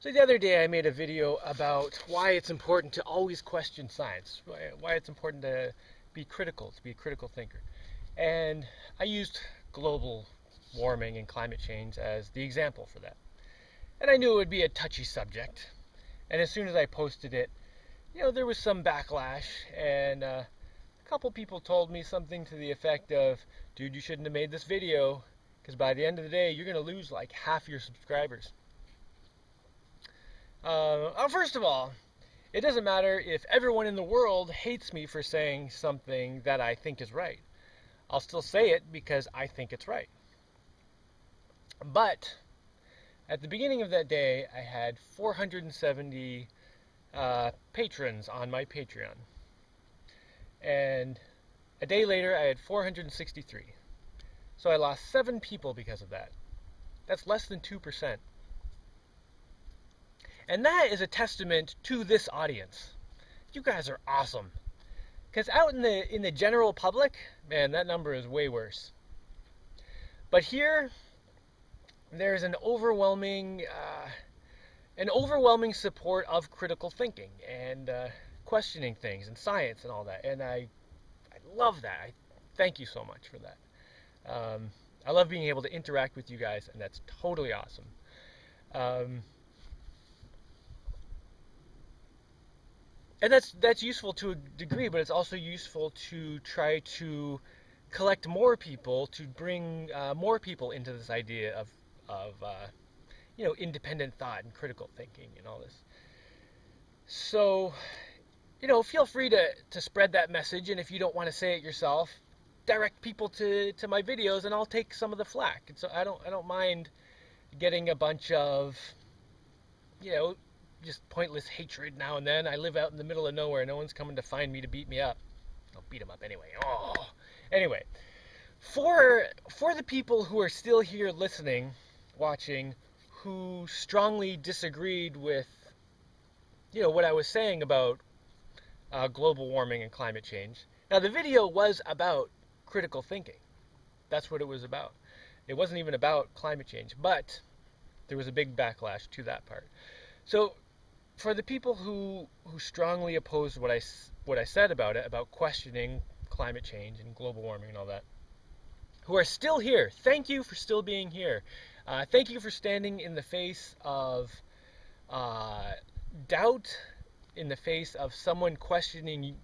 So the other day I made a video about why it's important to always question science, why it's important to be critical, to be a critical thinker. And I used global warming and climate change as the example for that. And I knew it would be a touchy subject. And as soon as I posted it, there was some backlash, and a couple people told me something to the effect of, dude, you shouldn't have made this video, because by the end of the day, you're going to lose like half your subscribers. First of all, it doesn't matter if everyone in the world hates me for saying something that I think is right. I'll still say it because I think it's right. But at the beginning of that day, I had 470 patrons on my Patreon. And a day later, I had 463. So I lost 7 people because of that. That's less than 2%. And that is a testament to this audience. You guys are awesome. Because out in the general public, man, that number is way worse. But here, there's an overwhelming support of critical thinking and questioning things and science and all that. And I love that. I thank you so much for that. I love being able to interact with you guys, and that's totally awesome. And that's useful to a degree, but it's also useful to try to collect more people, to bring more people into this idea of independent thought and critical thinking and all this. So, feel free to spread that message, and if you don't want to say it yourself, direct people to my videos, and I'll take some of the flack. And so I don't mind getting a bunch of just pointless hatred now and then. I live out in the middle of nowhere. No one's coming to find me to beat me up. I'll beat them up anyway. Anyway, for the people who are still here listening, watching, who strongly disagreed with what I was saying about global warming and climate change. Now, the video was about critical thinking. That's what it was about. It wasn't even about climate change, but there was a big backlash to that part. So for the people who strongly opposed what I said about it, about questioning climate change and global warming and all that, who are still here, thank you for still being here. Thank you for standing in the face of doubt, in the face of someone questioning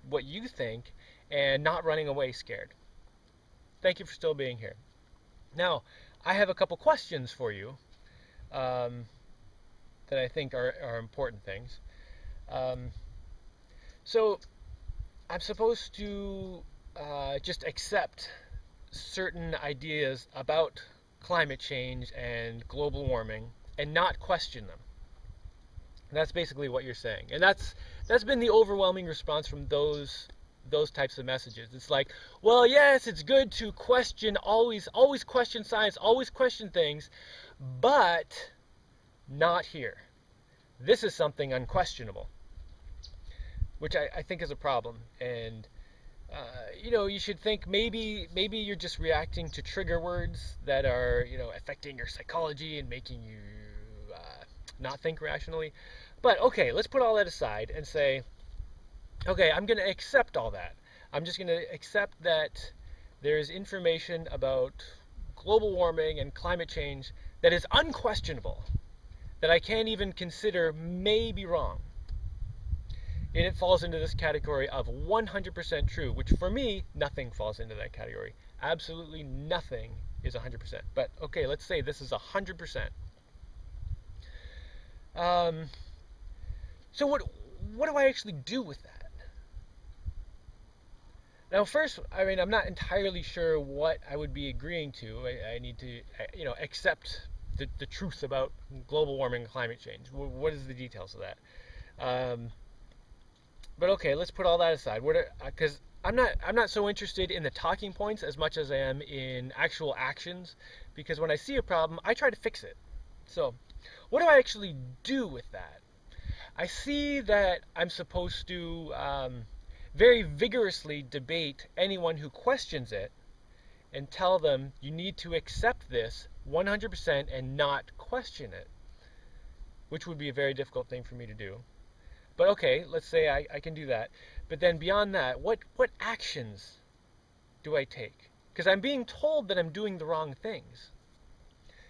what you think, and not running away scared. Thank you for still being here. Now, I have a couple questions for you that I think are important things. So I'm supposed to just accept certain ideas about climate change and global warming and not question them. And that's basically what you're saying. And that's been the overwhelming response from those types of messages. It's like, well, yes, it's good to question, always question science, always question things, but not here. This is something unquestionable, which I think is a problem. And you should think maybe you're just reacting to trigger words that are affecting your psychology and making you not think rationally. But okay, let's put all that aside and say, okay, I'm going to accept all that. I'm just going to accept that there is information about global warming and climate change that is unquestionable, that I can't even consider may be wrong. And it falls into this category of 100% true, which for me, nothing falls into that category. Absolutely nothing is 100%. But okay, let's say this is 100%. So what do I actually do with that? Now, first, I'm not entirely sure what I would be agreeing to. I need to, accept the truth about global warming and climate change. What is the details of that? But okay, let's put all that aside. Because I'm not so interested in the talking points as much as I am in actual actions. Because when I see a problem, I try to fix it. So, what do I actually do with that? I see that I'm supposed to very vigorously debate anyone who questions it and tell them you need to accept this 100% and not question it. which would be a very difficult thing for me to do. But okay, let's say I can do that. But then beyond that, what actions do I take? Because I'm being told that I'm doing the wrong things.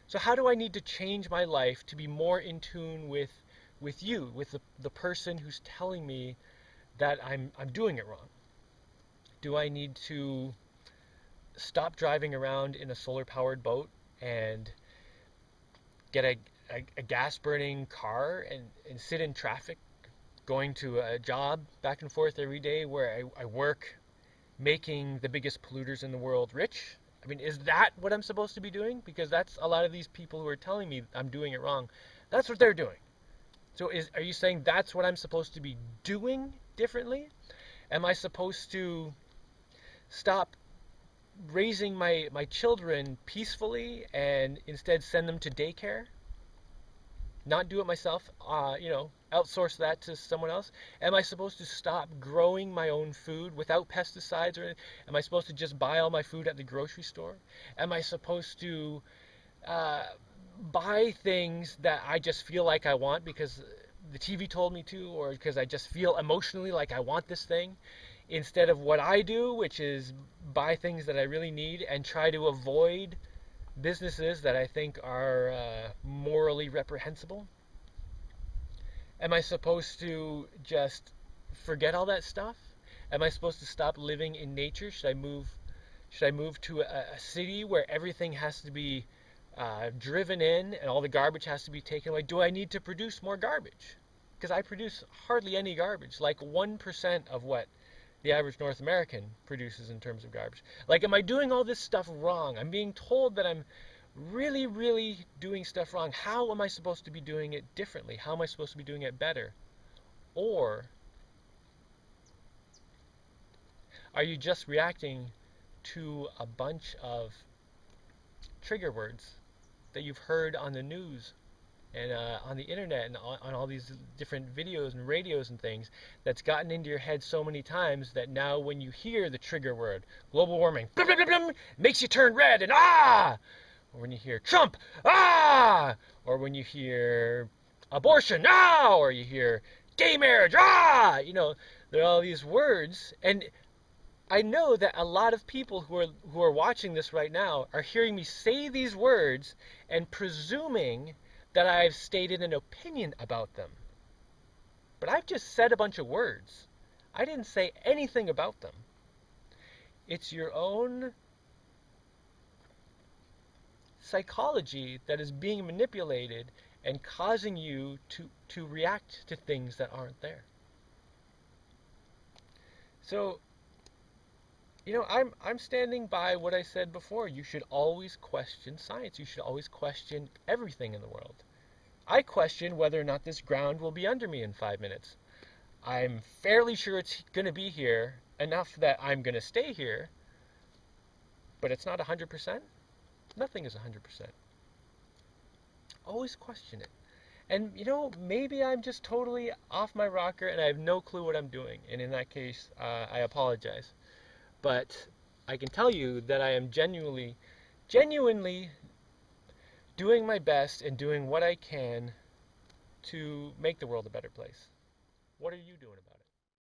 So how do I need to change my life to be more in tune with you, with the person who's telling me that I'm doing it wrong? Do I need to stop driving around in a solar-powered boat and get a gas-burning car and sit in traffic, going to a job back and forth every day where I work making the biggest polluters in the world rich? I mean, is that what I'm supposed to be doing? Because that's a lot of these people who are telling me I'm doing it wrong. That's what they're doing. So are you saying that's what I'm supposed to be doing differently? Am I supposed to stop raising my children peacefully and instead send them to daycare? Not do it myself, outsource that to someone else? Am I supposed to stop growing my own food without pesticides, or am I supposed to just buy all my food at the grocery store? Am I supposed to buy things that I just feel like I want because the TV told me to, or because I just feel emotionally like I want this thing, instead of what I do, which is buy things that I really need and try to avoid businesses that I think are morally reprehensible? Am I supposed to just forget all that stuff? Am I supposed to stop living in nature? Should I move to a city where everything has to be driven in and all the garbage has to be taken away? Do I need to produce more garbage? Because I produce hardly any garbage, like 1% of what the average North American produces in terms of garbage. Like, am I doing all this stuff wrong? I'm being told that I'm really, really doing stuff wrong. How am I supposed to be doing it differently? How am I supposed to be doing it better? Or are you just reacting to a bunch of trigger words that you've heard on the news and on the internet and on all these different videos and radios and things, that's gotten into your head so many times that now when you hear the trigger word, global warming, blah, blah, blah, blah, makes you turn red and ah! Or when you hear Trump, ah! Or when you hear abortion, ah! Or you hear gay marriage, ah! There are all these words, and I know that a lot of people who are watching this right now are hearing me say these words and presuming that I've stated an opinion about them. But I've just said a bunch of words. I didn't say anything about them. It's your own psychology that is being manipulated and causing you to react to things that aren't there. So, I'm standing by what I said before. You should always question science. You should always question everything in the world. I question whether or not this ground will be under me in 5 minutes. I'm fairly sure it's going to be here enough that I'm going to stay here, but it's not 100%. Nothing is 100%. Always question it. And, maybe I'm just totally off my rocker and I have no clue what I'm doing. And in that case, I apologize. But I can tell you that I am genuinely doing my best and doing what I can to make the world a better place. What are you doing about it?